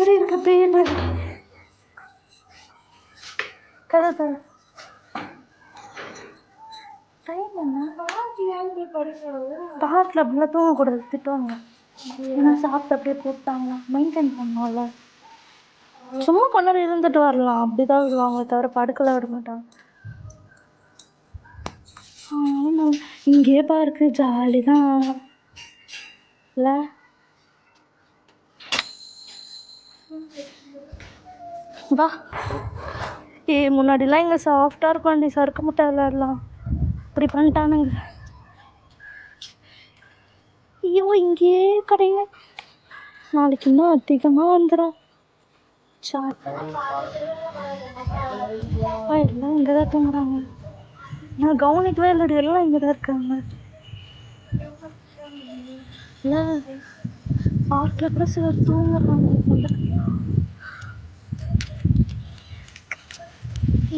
மாதிரி இருக்க பேய் மாதிரி. கதை தர பாட்டில் அப்படிலாம் தூங்கக்கூடாது, திட்டுவாங்க. ஏன்னா சாப்பிட்டு அப்படியே போட்டாங்களா மெயின்டைன் பண்ணோம்ல. சும்மா கொஞ்ச நேரம் இருந்துட்டு வரலாம் அப்படிதான் விடுவாங்க, தவிர படுக்கலாம் விட மாட்டாங்க. இங்கே பாருக்கு ஜாலி தான் இல்லை? வா. முன்னாடிலாம் இங்கே சாஃப்டாக இருக்கும், நீ சறுக்க முட்டை விளையாடலாம். இப்படி பண்ணிட்டானுங்க. ஐயோ இங்கேயே கடைங்க, நாளைக்கு இன்னும் அதிகமாக வந்துடும். எல்லாம் இங்கே தான் தூங்குறாங்க. நான் கவனிக்கவே இல்லடி, எல்லாம் இங்கே தான் இருக்காங்க. இல்லை பார்க்கில் கூட சிலர் தூங்குறாங்க.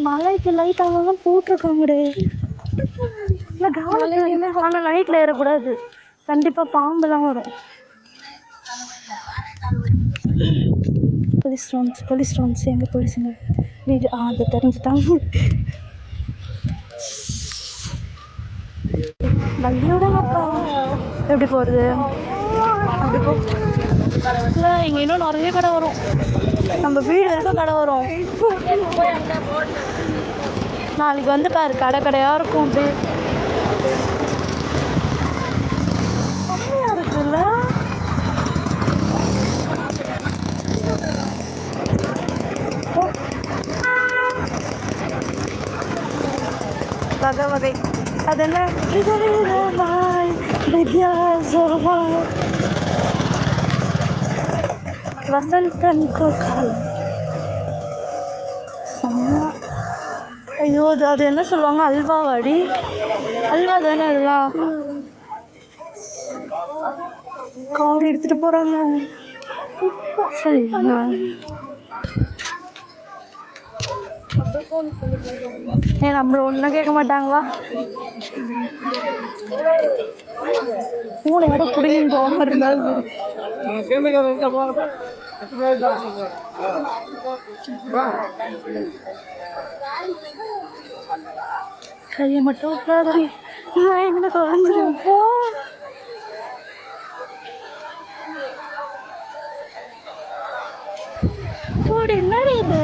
மலைக்கு லைட் அங்கெல்லாம் போட்டிருக்காங்கடே. இல்லை கவனிக்கல, ஆனால் நைட்டில் ஏறக்கூடாது, கண்டிப்பாக பாம்புலாம் வரும். போலீஸ் ரவுண்ட்ஸ் எங்கே போலீஸுங்க வீடு? அது தெரிஞ்சுட்டாங்க. வண்டியோட எப்படி போகிறது? அப்படி போ. இல்லை இங்கே இன்னும் நிறைய கடை வரும், நம்ம வீடு வரைக்கும் கடை வரும். நாளைக்கு வந்து பாரு, கடை கடையாக இருக்கும். அப்படியே கம்மியாக இருக்குல்ல. வகை வகை அது என்ன வசந்தன் காலம். ஐயோ அது என்ன சொல்லுவாங்க, அல்வா வாடி? அல்வா தானே அதெல்லாம். கார் எடுத்துட்டு போறாங்க. சரி நம்மள ஒன்றும் கேட்க மாட்டாங்களா? மூணு இடம் குடியும் போகாம இருந்தாலும் கையை மட்டும் விட்டாதே, நான் எங்கே குறைஞ்சிருவேன். போடு என்னடி இது?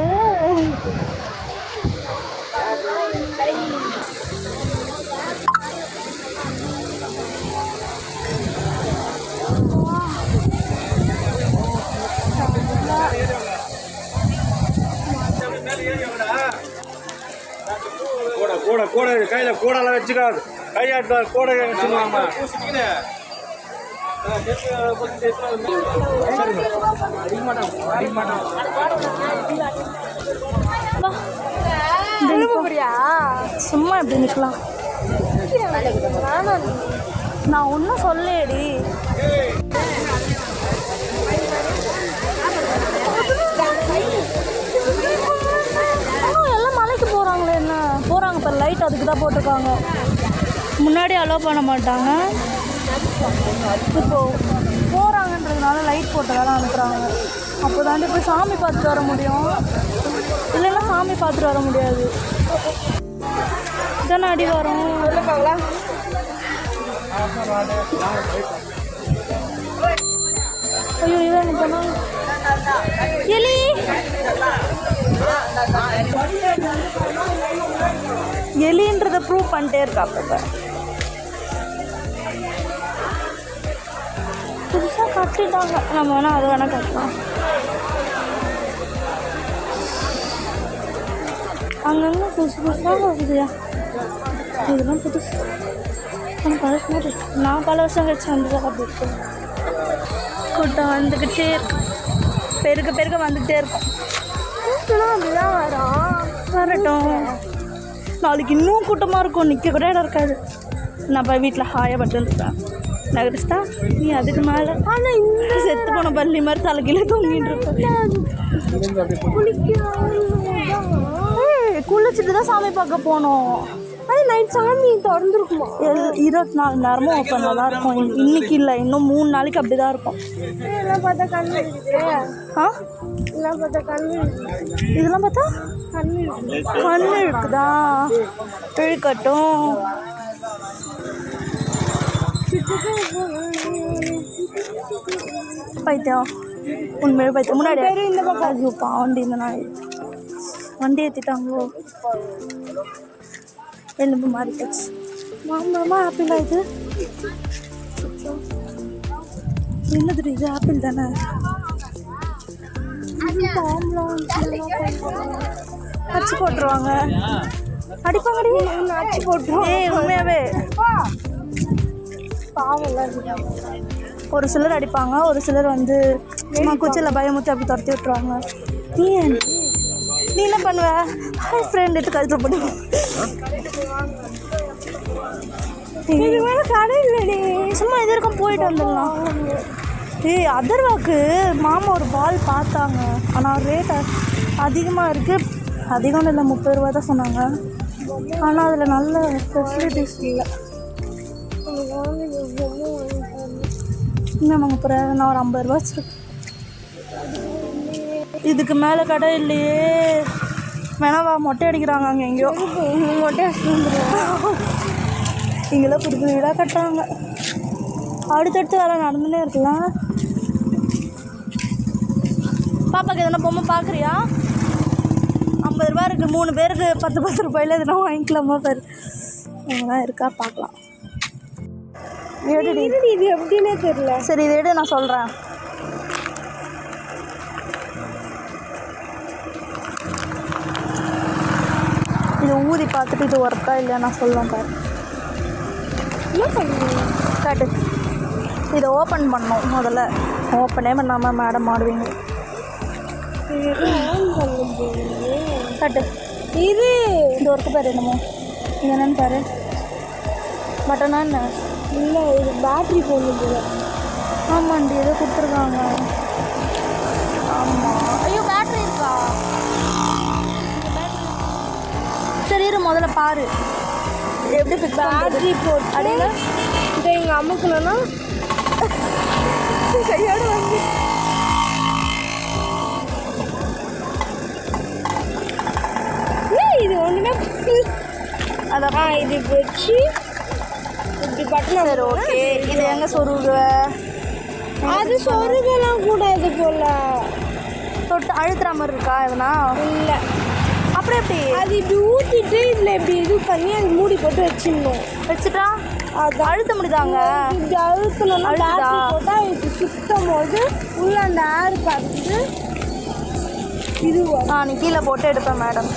கூட கூட கையில் கூடலாம் வச்சுக்காது, கையாட்ட கூட வச்சுக்கலாமா? சும்மா எப்படி நிற்கலாம்? நான் ஒன்றும் சொல்லேடி. எல்லாம் மலைக்கு போகிறாங்களே, என்ன போகிறாங்க இப்போ லைட் அதுக்கு தான் போட்டிருக்காங்க. முன்னாடி அலோவ் பண்ண மாட்டாங்க, இப்போ போகிறாங்கன்றதுனால லைட் போட்டதெல்லாம் அனுப்புகிறாங்க. அப்போ தாண்டி போய் சாமி பார்த்துட்டு வர முடியும், இல்லைன்னா சாமி பார்த்துட்டு வர முடியாது. இதானே அடி வரும். ஐயோ இதான் எனக்கு எலி. எலின்றதை ப்ரூவ் பண்ணிட்டே இருக்கா. அப்போ புதுசாக கட்டிட்டாங்க, நம்ம வேணால் அது வேணால் கட்டலாம். அங்கங்கே புதுசு புதுசாக வருதுயா, இதெல்லாம் புதுசு. பழசு மாதிரி நான் பல வருஷம் கழிச்சு வந்து அப்படி இருக்கேன். கூட்டம் வந்துக்கிட்டே இருக்கும், பெருக்க பெருக்க வந்துகிட்டே இருக்கும். அப்படிதான் வரட்டும். நாளைக்கு இன்னும் கூட்டமாக இருக்கும், நிற்க கூட இடம் இருக்காது. நான் போய் வீட்டில் ஹாயாக பட்டுருப்பேன். நகரிஸ்தா நீ அதுக்கு மேலே ஆனால் இந்த செத்து போன பள்ளி மாதிரி தலைக்கீழே தூங்கிட்டு இருப்பேன். குளிச்சுட்டு தான் சாமி பார்க்க போனோம். அது நைட் சாமி திறந்துருக்குமா? 24 மணி நேரமும் ஓப்பனில் தான் இருக்கும். இன்னைக்கு இல்லை, இன்னும் 3 நாளைக்கு அப்படி தான் இருக்கும். இதெல்லாம் பார்த்தா கண்ணு இருக்குது. இதெல்லாம் பார்த்தா கண்ணு, இதெல்லாம் பார்த்தா கண்ணு இருக்குதா? இழுக்கட்டும். பைத்தியம், உண்மையிலே பைத்தியம். முன்னாடி இந்த பக்கம் ஐயோப்பா வண்டி, இந்த நாள் வண்டி ஏற்றிட்டாங்களோ, எலும்பு மாறி போச்சு. மாம்பழமா ஆப்பிளா இது? என்னது இது? ஆப்பிள் தானே. அச்சு போட்டுருவாங்க, அடிப்பாங்கடி, அச்சு போட்டுருவோம். உண்மையாவே பாவம். ஒரு சிலர் அடிப்பாங்க, ஒரு சிலர் வந்து சும்மா குச்சியில் பயமுத்தி அப்படி துரத்தி விட்டுருவாங்க. நீ என்ன பண்ணுவ? ஃப்ரெண்ட் எடுத்து கழுத்து போட்டு இது மேலே கடை இல்லடி, சும்மா இது இருக்கும் போயிட்டு வந்துடலாம். அதர்வாக்கு மாமா ஒரு பால் பார்த்தாங்க, ஆனால் ரேட் அதிகமாக இருக்குது. அதிகம் இல்லை, 30 ரூபா தான் சொன்னாங்க. ஆனால் அதில் நல்ல ஃபெசிலிட்டிஸ் இல்லை. என்ன வாங்க போகிறேன்? நான் ஒரு 50 ரூபா வச்சுருக்கேன். இதுக்கு மேலே கடை இல்லையே. வேணாவா? மொட்டை அடிக்கிறாங்க அங்கே எங்கேயோ. மொட்டை அடிச்சுருவோம். இங்கெல்லாம் புது புது வீடாக கட்டுறாங்க. அடுத்தடுத்து வேலை நடந்துன்னே இருக்கலாம். பாப்பாக்கு எதனா பொம்மை பார்க்குறியா? 50 ரூபா இருக்குது, 3 பேருக்கு 10 ரூபாயில் எதுனா வாங்கிக்கலாமா பாரு. அதெல்லாம் இருக்கா பார்க்கலாம். இது எப்படின்னே தெரியல. சரி, இதை எடு, நான் சொல்கிறேன். இது ஊதி பார்த்துட்டு இது ஒர்க்கா இல்லையா நான் சொல்லுவேன் பாரு. என்ன பண்ணுறீங்க? காட்டு. இதை ஓப்பன் பண்ணோம். முதல்ல ஓப்பனே பண்ணாமல் மேடம் ஆடுவீங்க. காட்டு. இது இந்த ஒர்க்கு பாரு. என்னமோ இது என்னன்னு பாரு. பட்டனா என்ன? இல்லை, இது பேட்ரி போடுது. ஆமாண்டி, எதோ கொடுத்துருக்காங்க. ஆமாம். ஐயோ, பேட்ரி இருக்கா? சரி இரு, முதல்ல பாரு எப்படி ஃபிக்ஸ் பேட்ரி போட்டு அடையில. இதை எங்கள் அம்முக்குனா கையோடு வந்து இது ஒன்றுமே அதான் இது வச்சு இப்படி பட்டன். சரி ஓகே. இது எங்கே சொருகுவ? அது சொருகலாம் கூட இது போல் தொட்டு அழுத்துற மாதிரி இருக்கா எதுனா? இல்லை. அப்புறம் எப்படி? அது இப்படி ஊற்றிட்டு இதில் இப்படி இது பண்ணி அது மூடி போட்டு வச்சிடணும். வச்சுட்டா அது அழுத்த முடியுதாங்க? இப்படி அழுத்தணும்னா போட்டால் இது சுத்தம் போது உள்ள அந்த ஏர் பார்த்துட்டு இது நீ கீழே போட்டு எடுப்பேன் மேடம்.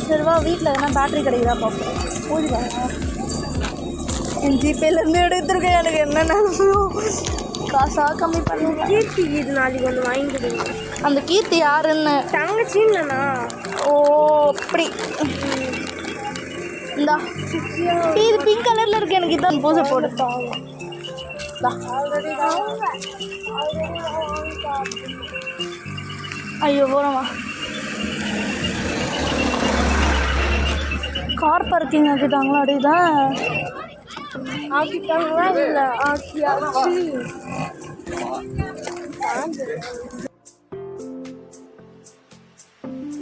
சரிவா, வீட்டில் எதனா பேட்ரி கிடைக்குதா பார்ப்போம். ஊதிவாங்க. என் ஜிபேலேருந்து எடுத்துருக்கேன். எனக்கு என்னென்ன காசாக கம்மி பண்ணுங்க. கீர்த்தி இது நாளைக்கு ஒன்று வாங்கிக்கிடுங்க. அந்த கீர்த்தி யாருன்னு? தங்கச்சின்னா. ஓ அப்படி. இந்தா இது பிங்க் கலரில் இருக்குது. எனக்கு இதான் பூசை போட்டு. ஐயோ போகிறோமா? கார் பார்க்கிங் ஆக்கிட்டாங்களா? அப்படிதான் ஆக்கிட்டாங்களா? இல்லை ஆக்கி